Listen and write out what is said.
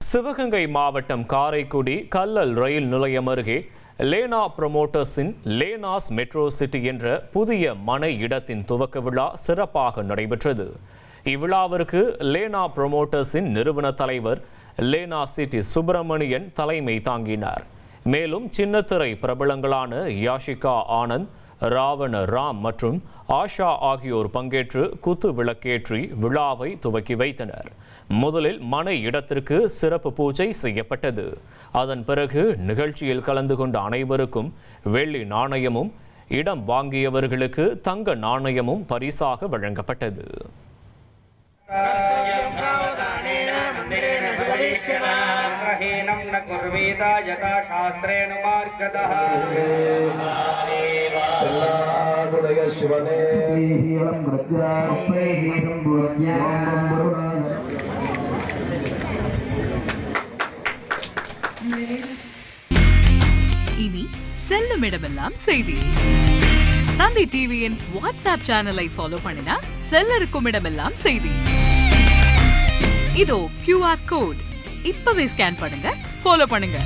சிவகங்கை மாவட்டம் காரைக்குடி கல்லல் ரயில் நிலையம் அருகே லேனா புரமோட்டர்ஸின் லேனாஸ் மெட்ரோ சிட்டி என்ற புதிய மனை இடத்தின் துவக்க விழா சிறப்பாக நடைபெற்றது. இவ்விழாவிற்கு லேனா புரமோட்டர்ஸின் நிறுவன தலைவர் லேனா சிட்டி சுப்பிரமணியன் தலைமை தாங்கினார். மேலும் சின்னத்திரை பிரபலங்களான யாஷிகா ஆனந்த், ராவண ராம் மற்றும் ஆஷா ஆகியோர் பங்கேற்று குத்து விளக்கேற்றி விழாவை துவக்கி வைத்தனர். முதலில் மனை இடத்திற்கு சிறப்பு பூஜை செய்யப்பட்டது. அதன் பிறகு நிகழ்ச்சியில் கலந்து கொண்ட அனைவருக்கும் வெள்ளி நாணயமும், இடம் வாங்கியவர்களுக்கு தங்க நாணயமும் பரிசாக வழங்கப்பட்டது. இனி செல்லும் இடமெல்லாம் செய்தி. தந்தி டிவியின் வாட்ஸ்அப் சேனலை ஃபாலோ பண்ணினா செல்ல இருக்கும் இடமெல்லாம் செய்தி. இதோ QR கோட் இப்பவே ஸ்கேன் பண்ணுங்க, ஃபாலோ பண்ணுங்க.